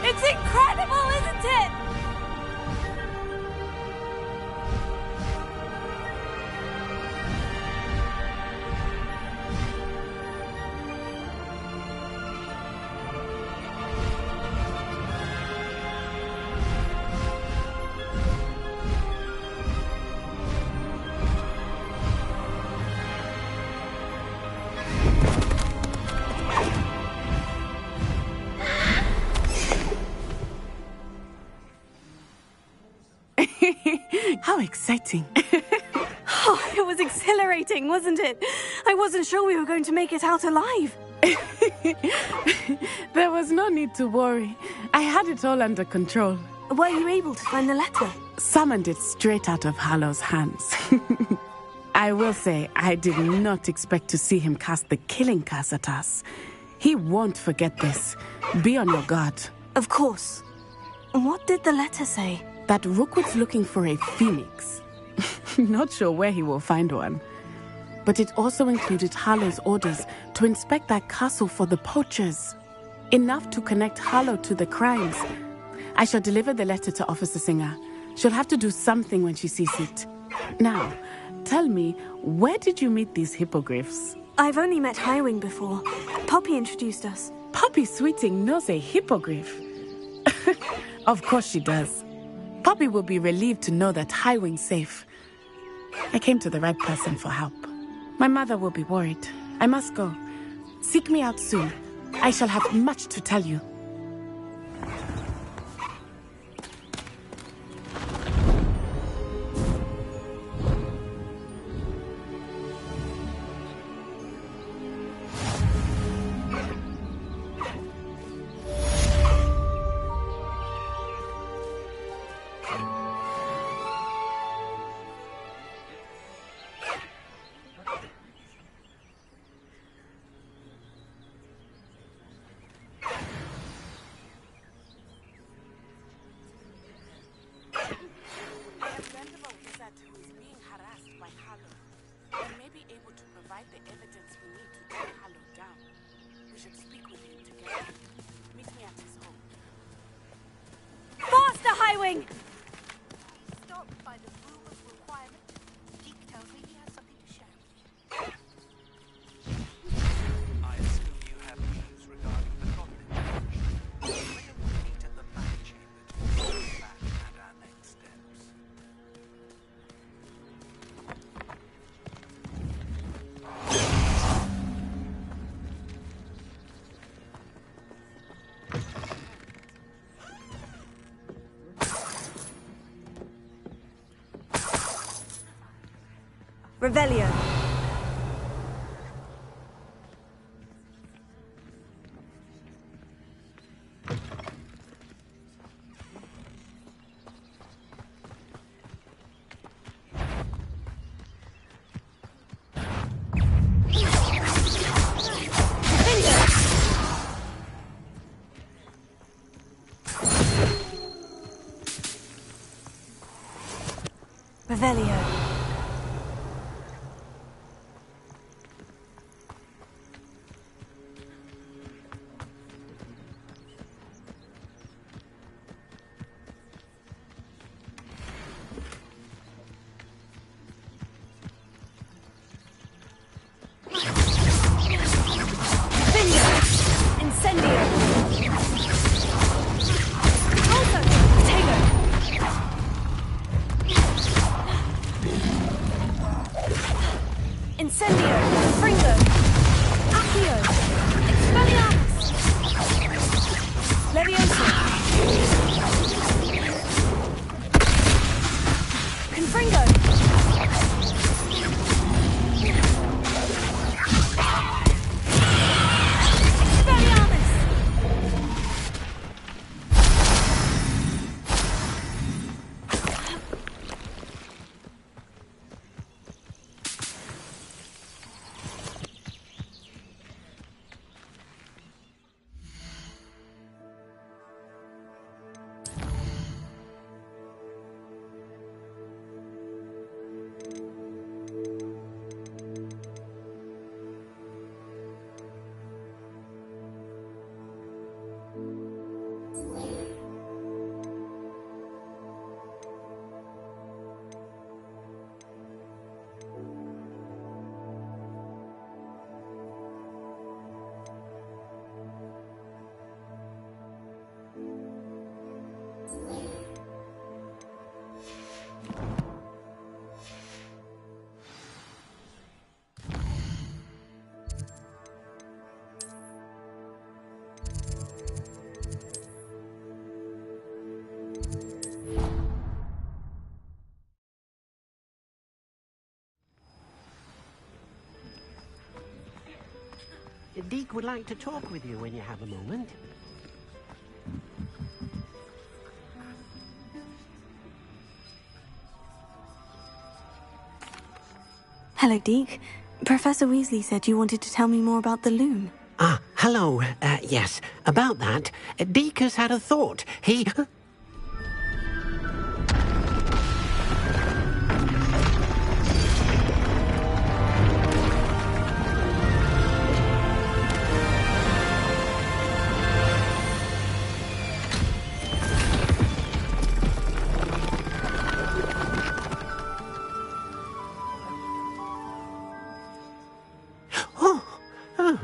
It's incredible, isn't it? exciting. Oh, it was exhilarating, wasn't it? I wasn't sure we were going to make it out alive. There was no need to worry. I had it all under control. Were you able to find the letter? Summoned it straight out of Hallow's hands. I will say, I did not expect to see him cast the killing curse at us. He won't forget this. Be on your guard. Of course. What did the letter say? That Rookwood's looking for a phoenix. Not sure where he will find one. But it also included Harlow's orders to inspect that castle for the poachers. Enough to connect Harlow to the crimes. I shall deliver the letter to Officer Singer. She'll have to do something when she sees it. Now, tell me, where did you meet these hippogriffs? I've only met Highwing before. Poppy introduced us. Poppy Sweeting knows a hippogriff. Of course she does. Poppy will be relieved to know that Highwing's safe. I came to the right person for help. My mother will be worried. I must go. Seek me out soon. I shall have much to tell you. Stopped by the rule of requirement. Deke tells me he has something to share with me. I assume you have news regarding the Goblin Village. We'll meet at the Bat Chamber to discuss that and our next steps. Revelio. Revelio. Deke would like to talk with you when you have a moment. Hello, Deke. Professor Weasley said you wanted to tell me more about the loom. Ah, hello. Yes, about that. Deke has had a thought. He...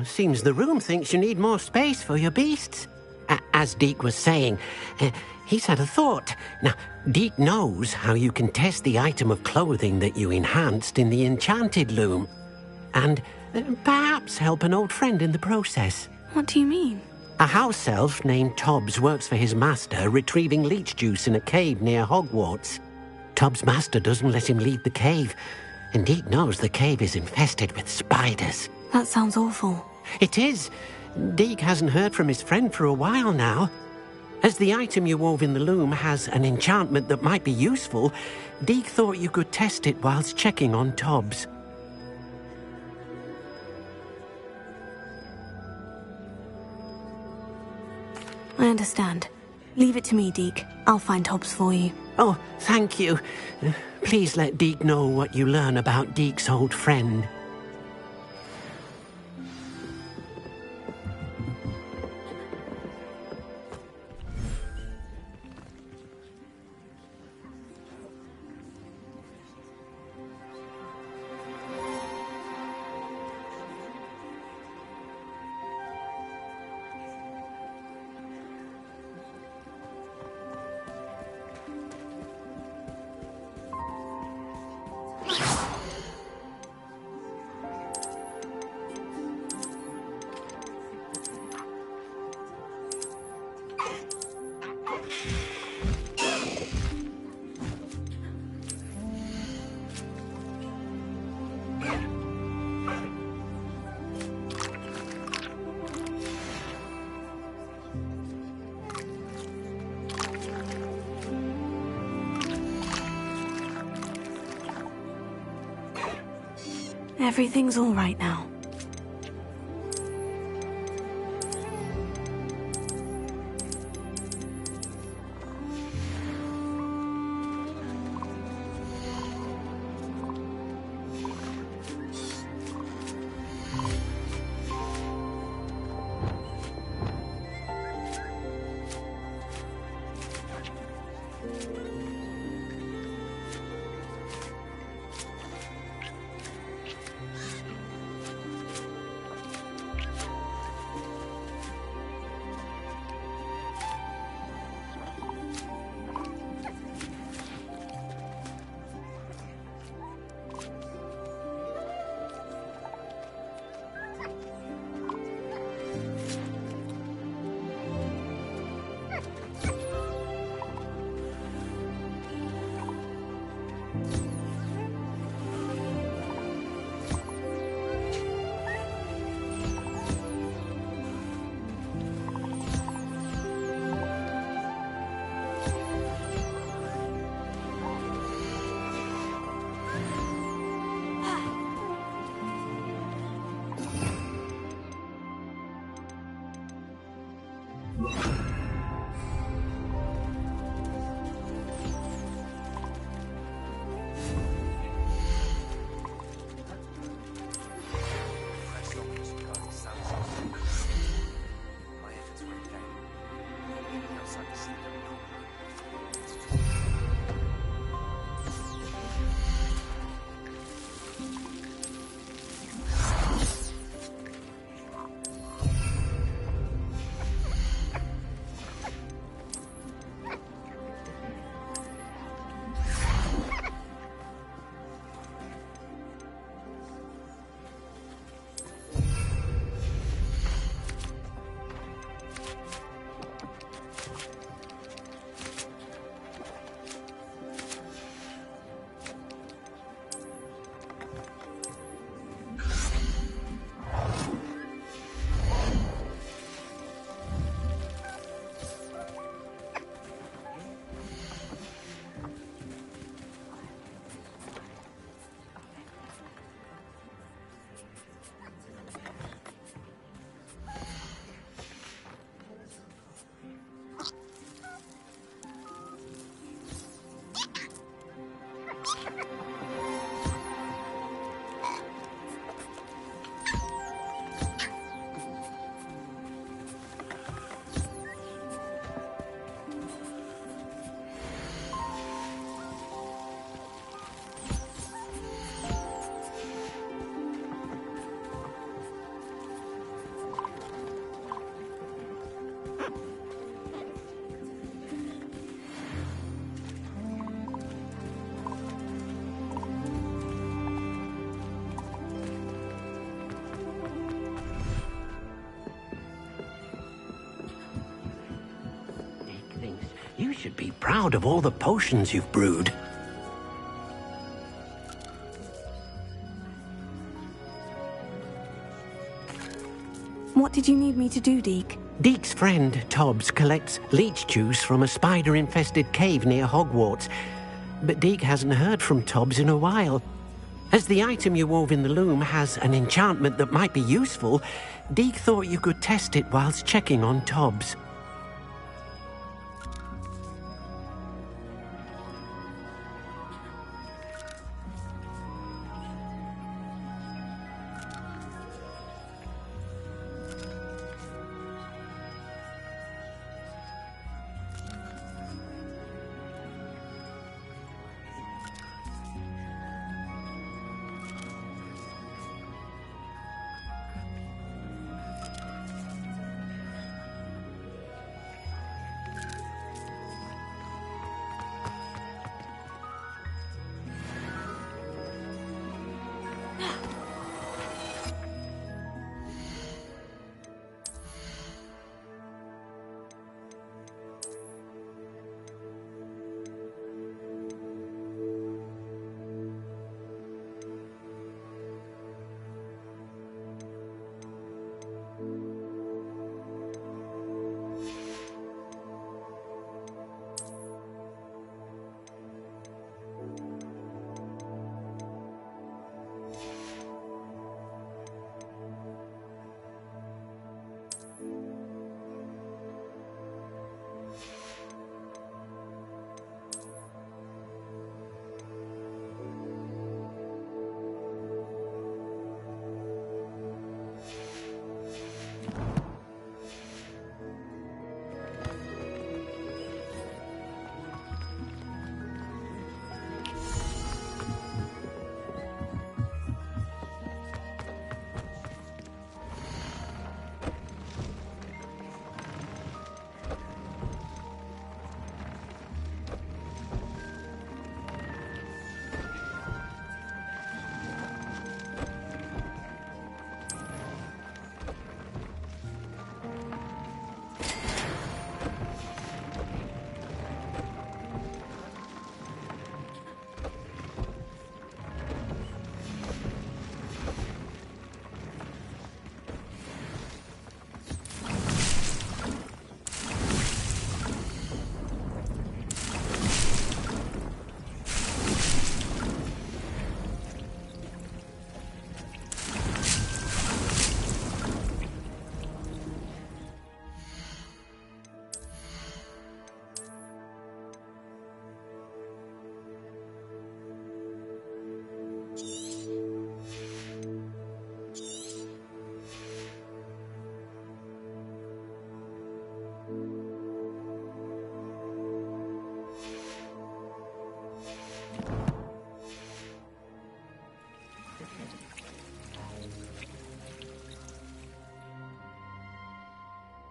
Seems the room thinks you need more space for your beasts. As Deke was saying, he's had a thought. Now, Deke knows how you can test the item of clothing that you enhanced in the enchanted loom. And perhaps help an old friend in the process. What do you mean? A house elf named Tobbs works for his master retrieving leech juice in a cave near Hogwarts. Tobbs' master doesn't let him leave the cave, and Deke knows the cave is infested with spiders. That sounds awful. It is. Deke hasn't heard from his friend for a while now. As the item you wove in the loom has an enchantment that might be useful, Deke thought you could test it whilst checking on Tobbs. I understand. Leave it to me, Deke. I'll find Tobbs for you. Oh, thank you. Please let Deke know what you learn about Deke's old friend. Everything's all right now. You should be proud of all the potions you've brewed. What did you need me to do, Deke? Deke's friend, Tobbs, collects leech juice from a spider-infested cave near Hogwarts. But Deke hasn't heard from Tobbs in a while. As the item you wove in the loom has an enchantment that might be useful, Deke thought you could test it whilst checking on Tobbs.